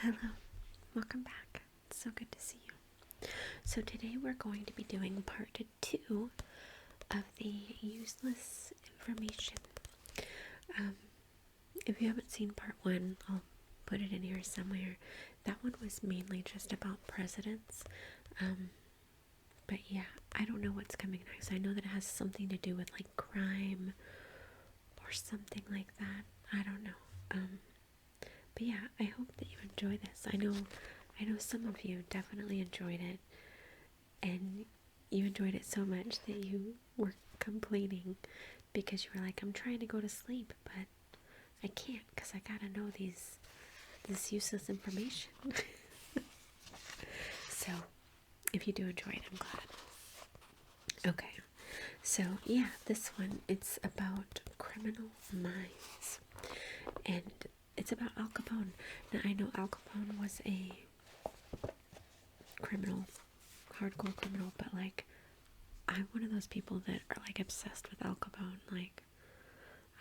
Hello, welcome back. It's so good to see you. So today we're going to be doing part 2 of the useless information. If you haven't seen part 1, I'll put it in here somewhere. That one was mainly just about presidents. But yeah, I don't know what's coming next. I know that it has something to do with like crime or something like that. I don't know. But yeah, I hope that you enjoy this. I know some of you definitely enjoyed it, and you enjoyed it so much that you were complaining because you were like, I'm trying to go to sleep, but I can't because I gotta know this useless information. So, if you do enjoy it, I'm glad. Okay, so yeah, this one, it's about criminal minds, and it's about Al Capone. Now, I know Al Capone was a criminal, hardcore criminal, but like, I'm one of those people that are like obsessed with Al Capone. Like,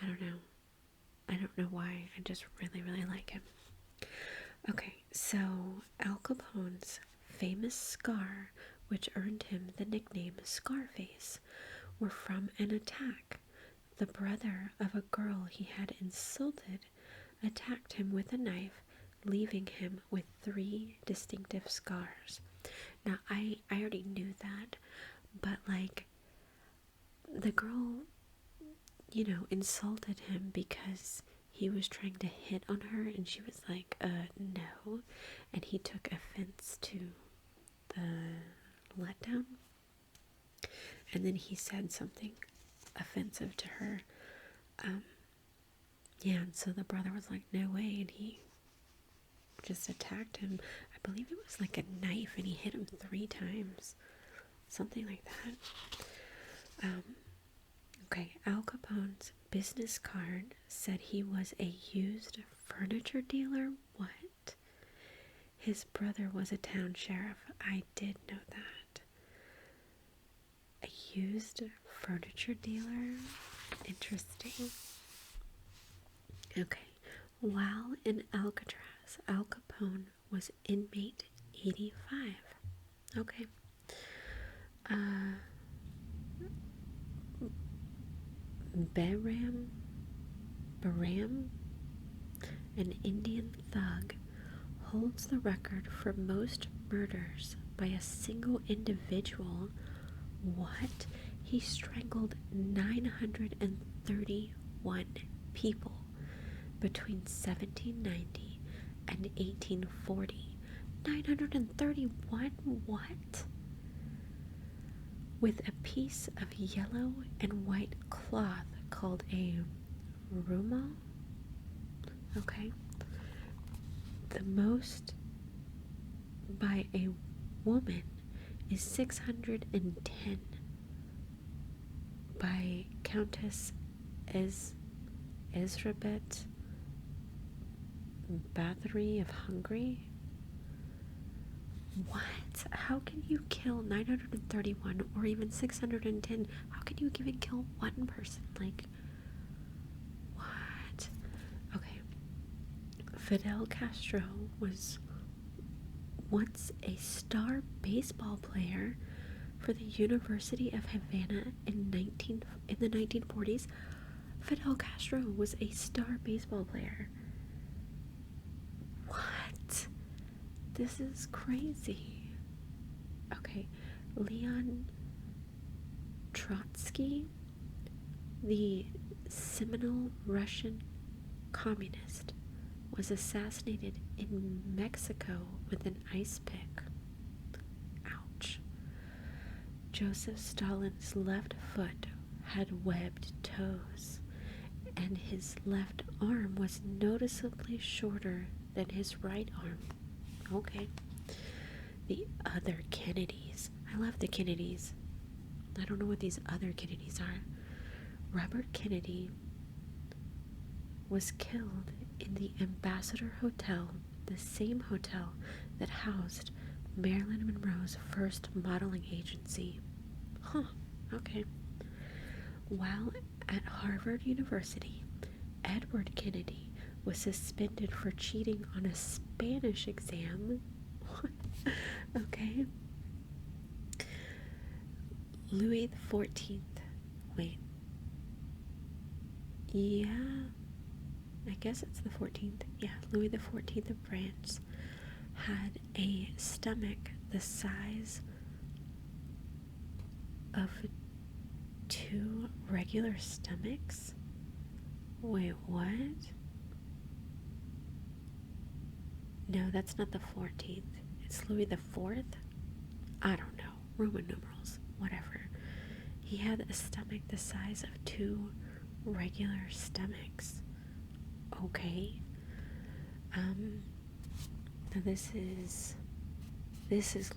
I don't know why. I just really, really like him. Okay, so Al Capone's famous scar, which earned him the nickname Scarface, were from an attack. The brother of a girl he had insulted attacked him with a knife, leaving him with 3 distinctive scars. Now, I already knew that, but like, the girl, insulted him because he was trying to hit on her, and she was like, no, and he took offense to the letdown, and then he said something offensive to her. Yeah, and so the brother was like, no way, and he just attacked him. I believe it was like a knife, and he hit him 3 times, something like that. Okay, Al Capone's business card said he was a used furniture dealer. What? His brother was a town sheriff. I did know that. A used furniture dealer? Interesting. Okay, while in Alcatraz, Al Capone was inmate 85. Okay. Baram, an Indian thug, holds the record for most murders by a single individual. What? He strangled 931 people between 1790 and 1840. 931? What? With a piece of yellow and white cloth called a rumal. Okay. The most by a woman is 610 by Countess Ezrabet Bathory of Hungary. What? How can you kill 931 or even 610? How can you even kill one person? Like, what? Okay. Fidel Castro was once a star baseball player for the University of Havana in the 1940s. Fidel Castro was a star baseball player. What? This is crazy. Okay, Leon Trotsky, the seminal Russian communist, was assassinated in Mexico with an ice pick. Ouch. Joseph Stalin's left foot had webbed toes, and his left arm was noticeably shorter than his right arm. Okay. The other Kennedys. I love the Kennedys. I don't know what these other Kennedys are. Robert Kennedy was killed in the Ambassador Hotel, the same hotel that housed Marilyn Monroe's first modeling agency. Huh, okay. While at Harvard University, Edward Kennedy was suspended for cheating on a Spanish exam. Okay. Louis the 14th. Wait. Yeah. I guess it's the 14th. Yeah, Louis the 14th of France had a stomach the size of 2 regular stomachs. Wait, what? No, that's not the 14th. It's Louis the 4th? I don't know. Roman numerals. Whatever. He had a stomach the size of 2 regular stomachs. Okay. Now this is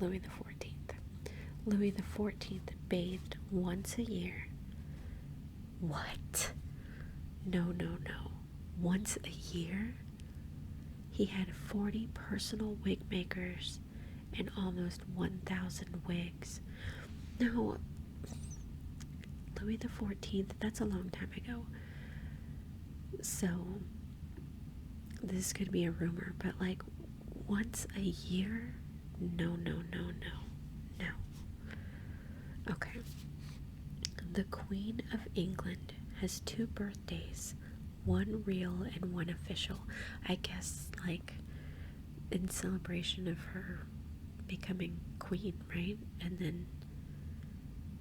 Louis the 14th. Louis the 14th bathed once a year. What? No. Once a year? He had 40 personal wig makers and almost 1,000 wigs. Now, Louis the 14th, that's a long time ago. So, this could be a rumor, but like once a year? No. Okay. The Queen of England has 2 birthdays, one real and one official. I guess, like, in celebration of her becoming queen, right? And then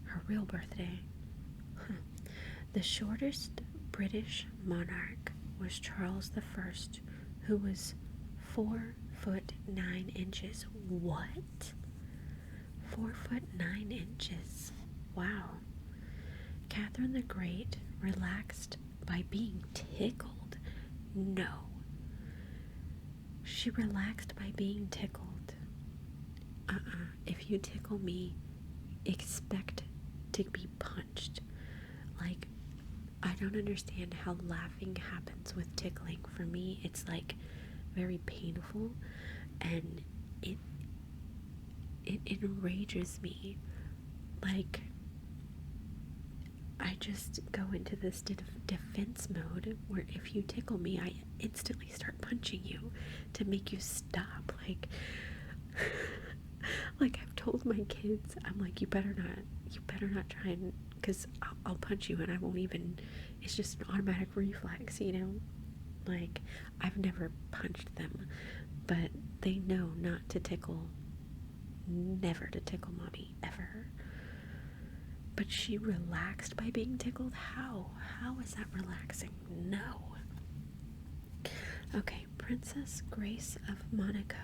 her real birthday. Huh. The shortest British monarch was Charles I, who was 4'9". What? 4'9". Wow. Catherine the Great relaxed by being tickled. No. She relaxed by being tickled. If you tickle me, expect to be punched. Like, I don't understand how laughing happens with tickling. For me, it's like very painful, and it enrages me. Like, I just go into this defense mode where if you tickle me, I instantly start punching you to make you stop. Like, like I've told my kids, I'm like, you better not try, and because I'll punch you and I won't even. It's just an automatic reflex, you know. Like, I've never punched them, but they know not to tickle. Never to tickle mommy, ever. But she relaxed by being tickled? How? How is that relaxing? No. Okay, Princess Grace of Monaco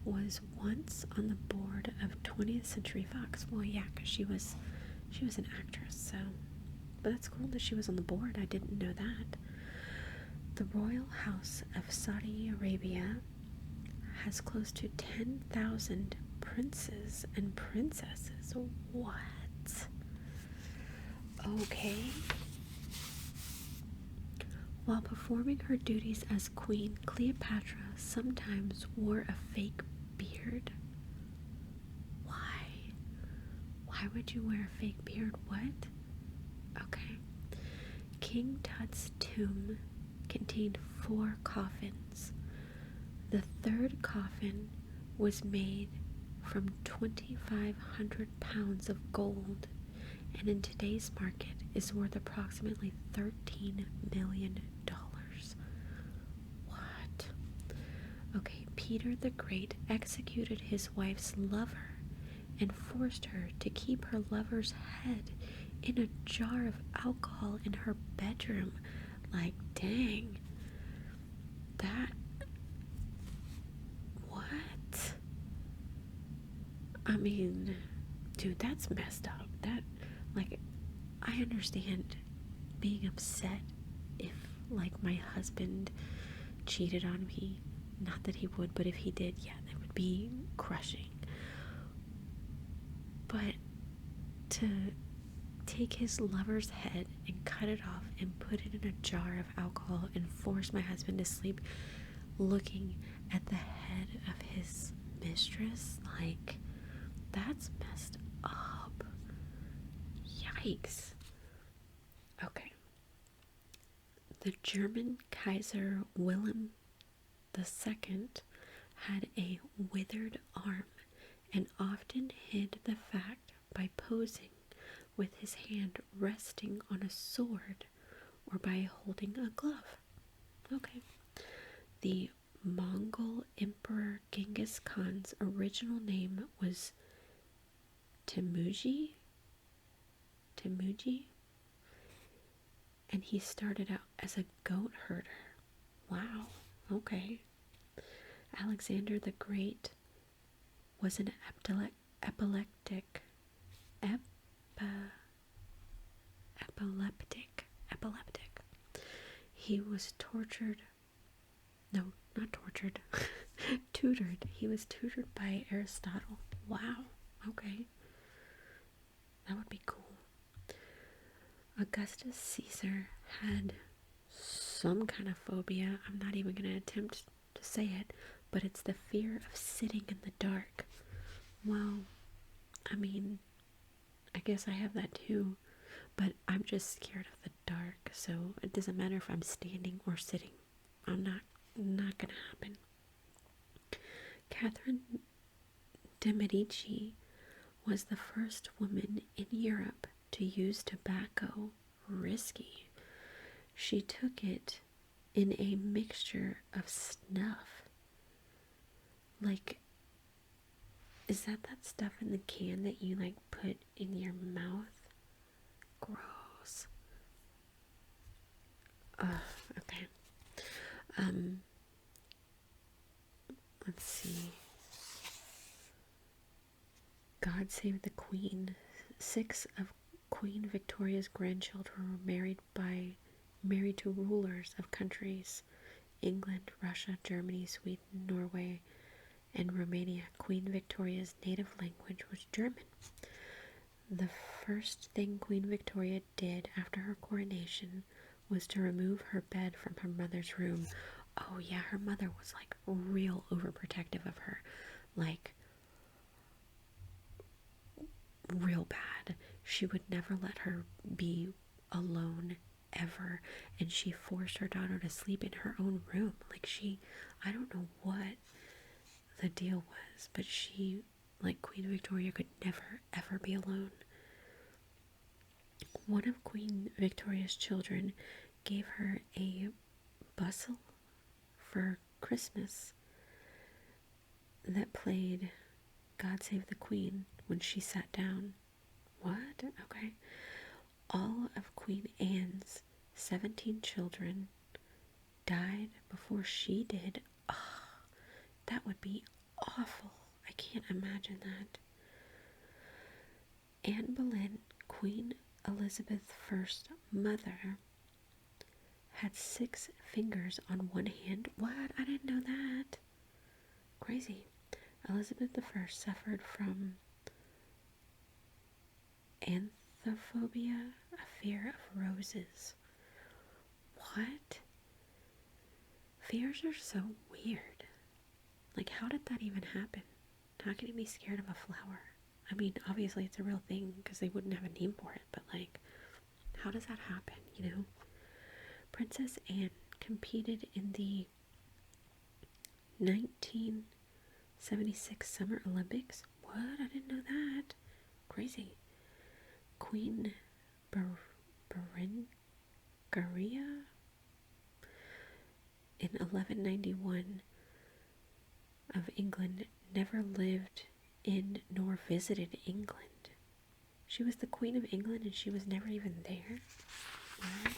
was once on the board of 20th Century Fox. Well, yeah, because she was an actress, so. But that's cool that she was on the board. I didn't know that. The royal house of Saudi Arabia has close to 10,000 princes and princesses. What? Okay. While performing her duties as queen, Cleopatra sometimes wore a fake beard. Why? Why would you wear a fake beard? What? Okay. King Tut's tomb contained 4 coffins. The 3rd coffin was made from 2,500 pounds of gold, and in today's market is worth approximately $13 million. What? Okay, Peter the Great executed his wife's lover and forced her to keep her lover's head in a jar of alcohol in her bedroom. Like, dang. That... What? I mean, dude, that's messed up. That, like, I understand being upset if, like, my husband cheated on me. Not that he would, but if he did, yeah, that would be crushing. But to take his lover's head and cut it off and put it in a jar of alcohol and force my husband to sleep looking at the head of his mistress, like, that's messed up. Yikes. Okay. The German Kaiser Wilhelm II had a withered arm and often hid the fact by posing with his hand resting on a sword or by holding a glove. Okay. The Mongol Emperor Genghis Khan's original name was Timuji, and he started out as a goat herder. Wow, okay. Alexander the Great was an epileptic. He was tortured. No, not tortured. Tutored. He was tutored by Aristotle. Wow, okay. That would be cool. Augustus Caesar had some kind of phobia. I'm not even going to attempt to say it, but it's the fear of sitting in the dark. Well, I mean, I guess I have that too, but I'm just scared of the dark, so it doesn't matter if I'm standing or sitting. I'm not gonna happen. Catherine de Medici was the first woman in Europe to use tobacco. Risky. She took it in a mixture of snuff. Like, is that stuff in the can that you like put in your mouth? Gross. Okay. Let's see. God Save the Queen. 6 of Queen Victoria's grandchildren were married to rulers of countries: England, Russia, Germany, Sweden, Norway, and Romania. Queen Victoria's native language was German. The first thing Queen Victoria did after her coronation was to remove her bed from her mother's room. Oh yeah, her mother was like real overprotective of her. Like, real bad. She would never let her be alone ever, and she forced her daughter to sleep in her own room. Like, I don't know what the deal was, but Queen Victoria could never ever be alone. One of Queen Victoria's children gave her a bustle for Christmas that played God Save the Queen when she sat down. What? Okay. All of Queen Anne's 17 children died before she did. Oh, that would be awful. I can't imagine that. Anne Boleyn, Queen Elizabeth I's mother, had 6 fingers on one hand. What? I didn't know that. Crazy. Elizabeth I suffered from anthrophobia, a fear of roses. What? Fears are so weird. Like, how did that even happen? How can you be scared of a flower? I mean, obviously it's a real thing because they wouldn't have a name for it, but like, how does that happen, you know? Princess Anne competed in the 1976 Summer Olympics. What? I didn't know that. Crazy. Queen Berengaria in 1191 of England never lived in nor visited England. She was the Queen of England and she was never even there. What?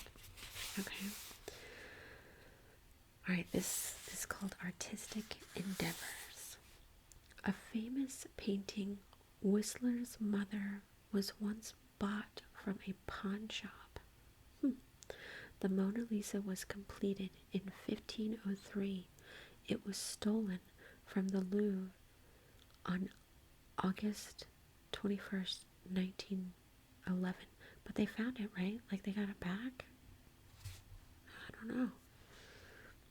Okay. Alright, this is called Artistic Endeavors. A famous painting, Whistler's Mother, was once bought from a pawn shop. The Mona Lisa was completed in 1503. It was stolen from the Louvre on August 21st, 1911. But they found it, right? Like, they got it back? I don't know.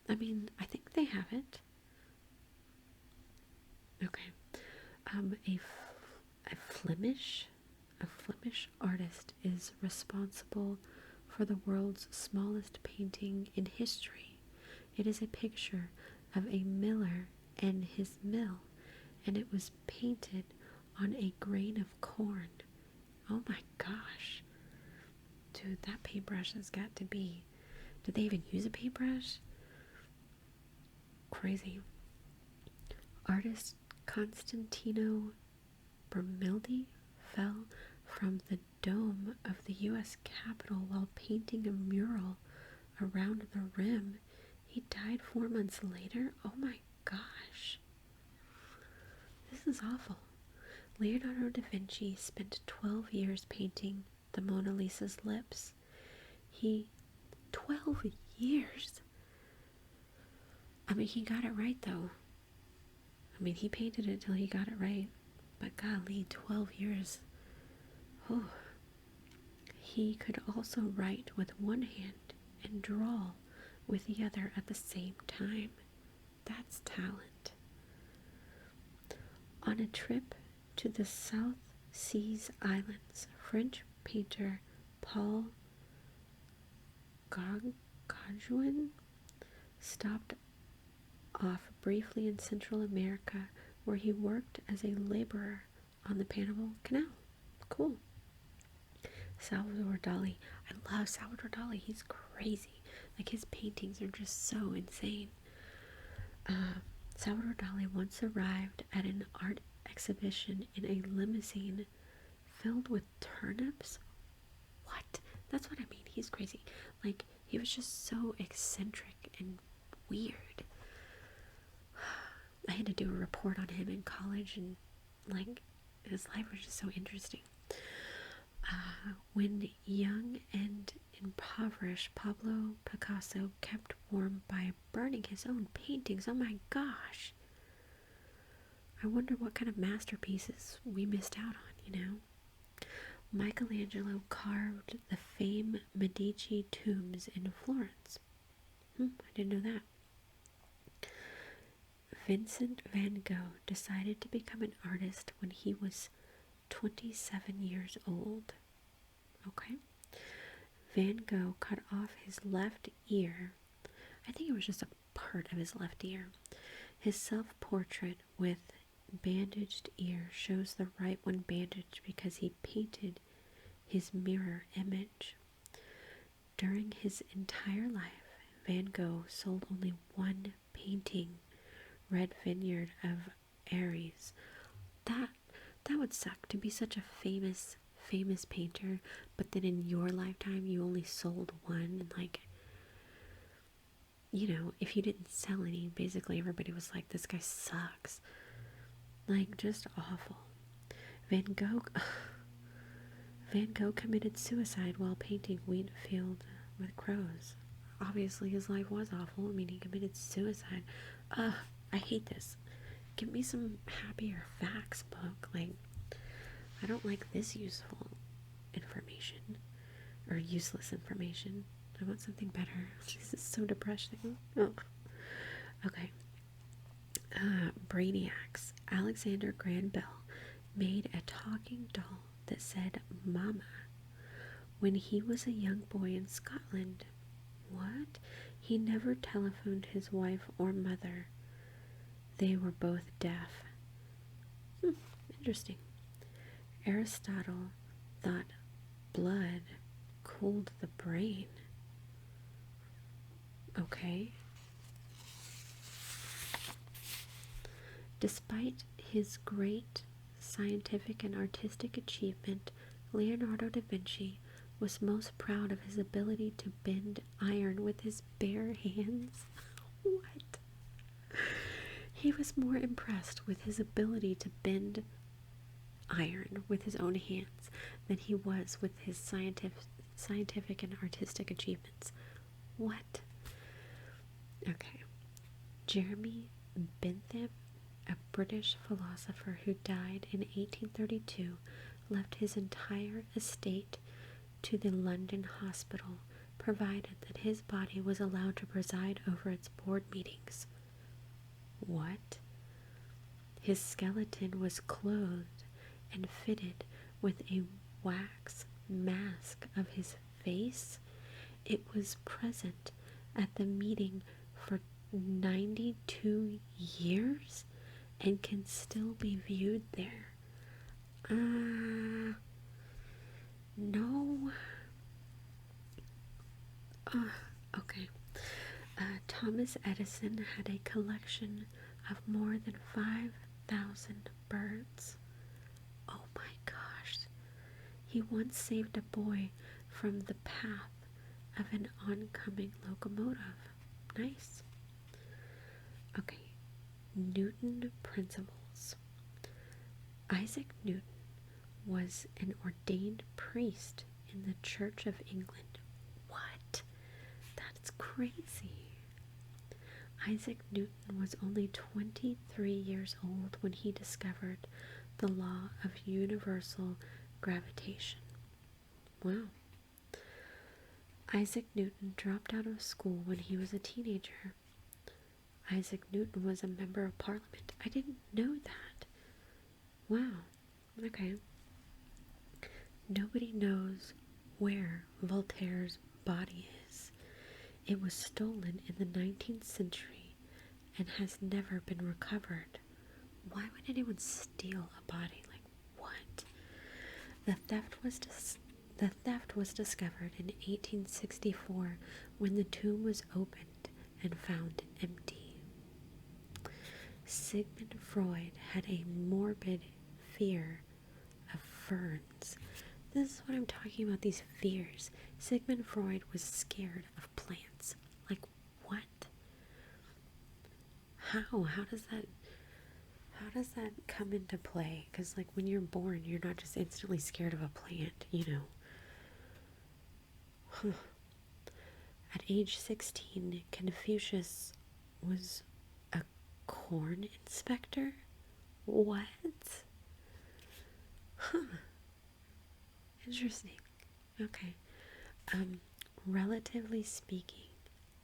I mean, I think they have it. Okay. A Flemish artist is responsible for the world's smallest painting in history. It is a picture of a miller and his mill, and it was painted on a grain of corn. Oh my gosh. Dude, that paintbrush has got to be... Did they even use a paintbrush? Crazy. Artist Constantino Bramildi fell from the dome of the U.S. Capitol while painting a mural around the rim. He died 4 months later? Oh my gosh. This is awful. Leonardo da Vinci spent 12 years painting the Mona Lisa's lips. 12 years? I mean, he got it right, though. I mean, he painted it till he got it right. But golly, 12 years. Oh. He could also write with one hand and draw with the other at the same time. That's talent. On a trip to the South Seas Islands, French painter Paul Gauguin stopped off briefly in Central America, where he worked as a laborer on the Panama Canal. Cool. Salvador Dali. I love Salvador Dali. He's crazy. Like, his paintings are just so insane. Salvador Dali once arrived at an art exhibition in a limousine filled with turnips. What? That's what I mean. He's crazy. Like, he was just so eccentric and weird. I had to do a report on him in college, and like, his life was just so interesting. When young and impoverished, Pablo Picasso kept warm by burning his own paintings. Oh my gosh. I wonder what kind of masterpieces we missed out on, you know? Michelangelo carved the famed Medici tombs in Florence. I didn't know that. Vincent van Gogh decided to become an artist when he was 27 years old. Okay. Van Gogh cut off his left ear. I think it was just a part of his left ear. His self-portrait with bandaged ear shows the right one bandaged because he painted his mirror image. During his entire life, Van Gogh sold only one painting, Red Vineyard of Aries. That would suck, to be such a famous painter, but then in your lifetime you only sold one, and like, you know, if you didn't sell any, basically everybody was like, this guy sucks. Like, just awful. Van Gogh committed suicide while painting wheat field with crows. Obviously his life was awful. I mean, he committed suicide. I hate this. Give me some happier facts book. Like, I don't like this useful information or useless information. I want something better. This is so depressing. Oh. Okay. Brainiacs. Alexander Graham Bell made a talking doll that said Mama when he was a young boy in Scotland. What? He never telephoned his wife or mother. They were both deaf. Interesting. Aristotle thought blood cooled the brain. Okay. Despite his great scientific and artistic achievement, Leonardo da Vinci was most proud of his ability to bend iron with his bare hands. What? He was more impressed with his ability to bend iron with his own hands than he was with his scientific and artistic achievements. What? Okay. Jeremy Bentham, a British philosopher who died in 1832, left his entire estate to the London hospital, provided that his body was allowed to preside over its board meetings. What? His skeleton was clothed and fitted with a wax mask of his face it was present at the meeting for 92 years and can still be viewed there. No. Okay. Thomas Edison had a collection of more than 5,000 birds. Oh my gosh. He once saved a boy from the path of an oncoming locomotive. Nice. Okay. Newton principles. Isaac Newton was an ordained priest in the Church of England. What? That's crazy. Isaac Newton was only 23 years old when he discovered the law of universal gravitation. Wow. Isaac Newton dropped out of school when he was a teenager. Isaac Newton was a member of Parliament. I didn't know that. Wow. Okay. Nobody knows where Voltaire's body is. It was stolen in the 19th century and has never been recovered. Why would anyone steal a body? Like, what? The theft was discovered in 1864 when the tomb was opened and found empty. Sigmund Freud had a morbid fear of ferns. This is what I'm talking about, these fears. Sigmund Freud was scared of plants. Like, what? How does that come into play? Because, like, when you're born, you're not just instantly scared of a plant, you know. At age 16, Confucius was a corn inspector? What? Interesting. Okay. Relatively speaking,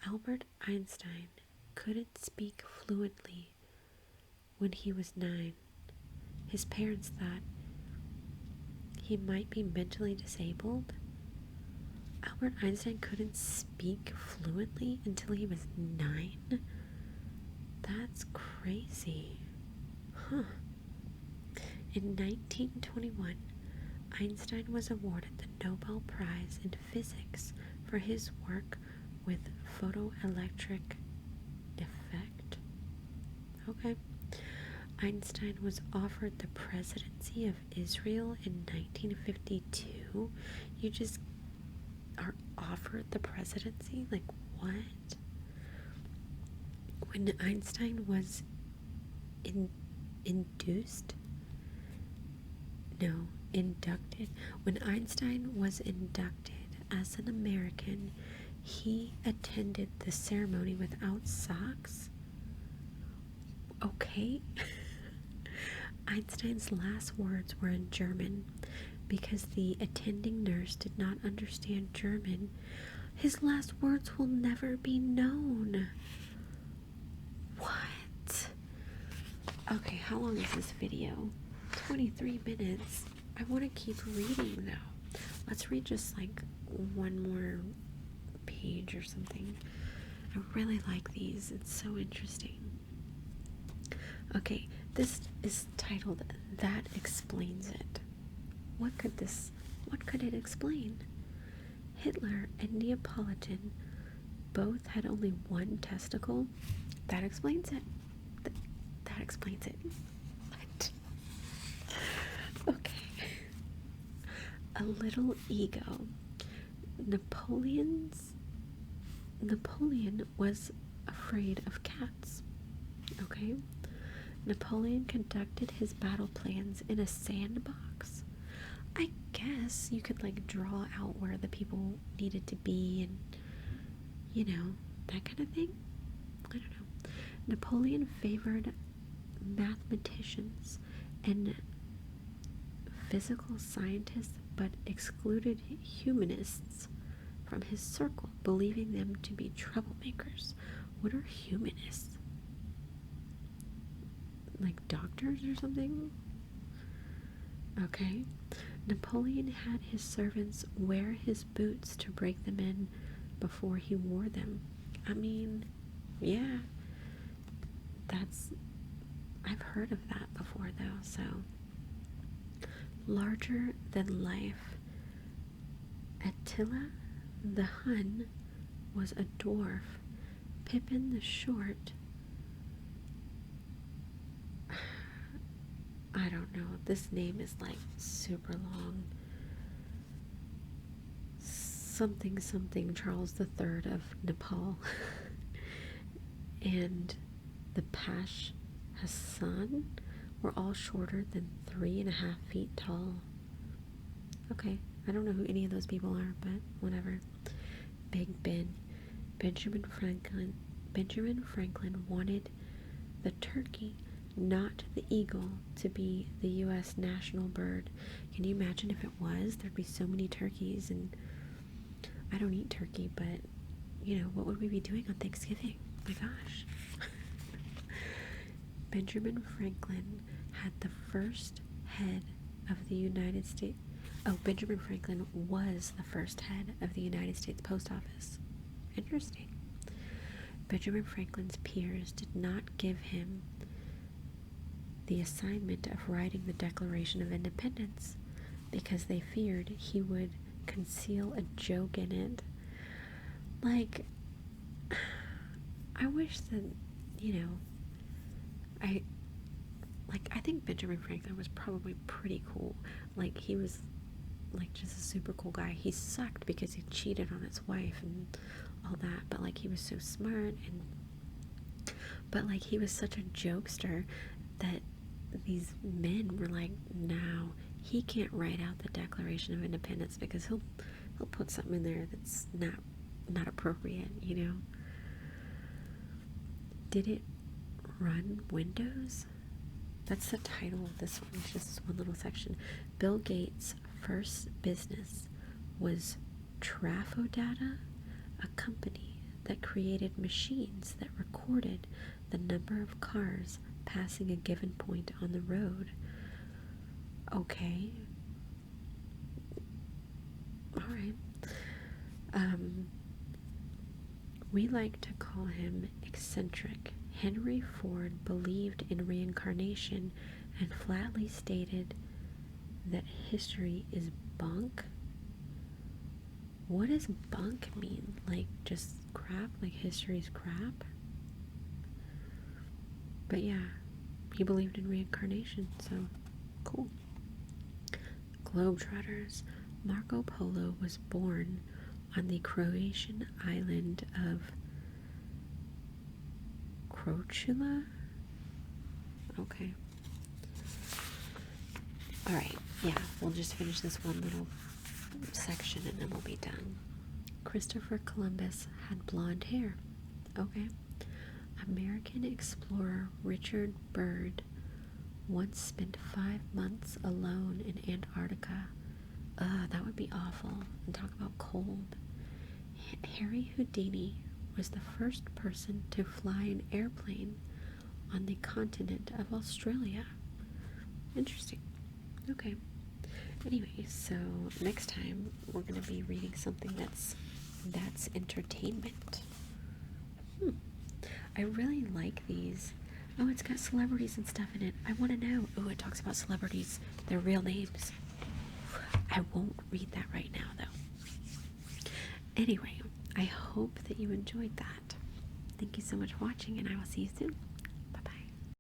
Albert Einstein couldn't speak fluently when he was 9. His parents thought he might be mentally disabled. Albert Einstein couldn't speak fluently until he was 9? That's crazy. Huh. In 1921, Einstein was awarded the Nobel Prize in Physics for his work with photoelectric effect. Okay. Einstein was offered the presidency of Israel in 1952. You just are offered the presidency? Like, what? When Einstein was inducted. When Einstein was inducted as an American, he attended the ceremony without socks. Okay. Einstein's last words were in German because the attending nurse did not understand German. His last words will never be known. What? Okay, how long is this video? 23 minutes. I want to keep reading though. Let's read just like one more page or something. I really like these. It's so interesting. Okay, this is titled That Explains It. What could it explain? Hitler and Neapolitan both had only one testicle. That explains it. That explains it. What? Okay. A little ego. Napoleon was afraid of cats. Okay? Napoleon conducted his battle plans in a sandbox. I guess you could like draw out where the people needed to be and, you know, that kind of thing. I don't know. Napoleon favored mathematicians and physical scientists but excluded humanists from his circle, believing them to be troublemakers. What are humanists? Like doctors or something? Okay. Napoleon had his servants wear his boots to break them in, before he wore them. I mean, yeah, I've heard of that before though, so. Larger than life. Attila the Hun was a dwarf. Pippin the Short. I don't know. This name is like super long. Something something Charles III of Nepal. And the Pash Hassan were all shorter than 3.5 feet tall. Okay, I don't know who any of those people are, but whatever. Big Ben. Benjamin Franklin wanted the turkey, not the eagle, to be the U.S. national bird. Can you imagine if it was? There'd be so many turkeys, and I don't eat turkey, but, you know, what would we be doing on Thanksgiving? My gosh. Benjamin Franklin had the first head of the United States. Oh, Benjamin Franklin was the first head of the United States Post Office. Interesting. Benjamin Franklin's peers did not give him the assignment of writing the Declaration of Independence because they feared he would conceal a joke in it. Like, I wish that, you know, I think Benjamin Franklin was probably pretty cool. Like, he was like just a super cool guy. He sucked because he cheated on his wife and all that, but like he was so smart, but like he was such a jokester that these men were like, no, he can't write out the Declaration of Independence because he'll put something in there that's not appropriate, you know. Did it run Windows? That's the title of this one. It's just one little section. Bill Gates' first business was Trafodata, a company that created machines that recorded the number of cars passing a given point on the road. Okay. Alright. We like to call him eccentric. Henry Ford believed in reincarnation and flatly stated that history is bunk. What does bunk mean? Like just crap? Like history's crap? But yeah, he believed in reincarnation, so cool. Globetrotters. Marco Polo was born on the Croatian island of Korčula? Okay. Alright, yeah, we'll just finish this one little section and then we'll be done. Christopher Columbus had blonde hair. Okay. American explorer Richard Byrd once spent 5 months alone in Antarctica. That would be awful. And talk about cold. Harry Houdini was the first person to fly an airplane on the continent of Australia. Interesting. Okay. Anyway, so next time we're going to be reading something that's entertainment. I really like these. Oh, it's got celebrities and stuff in it. I want to know. Oh, it talks about celebrities, their real names. I won't read that right now, though. Anyway, I hope that you enjoyed that. Thank you so much for watching, and I will see you soon.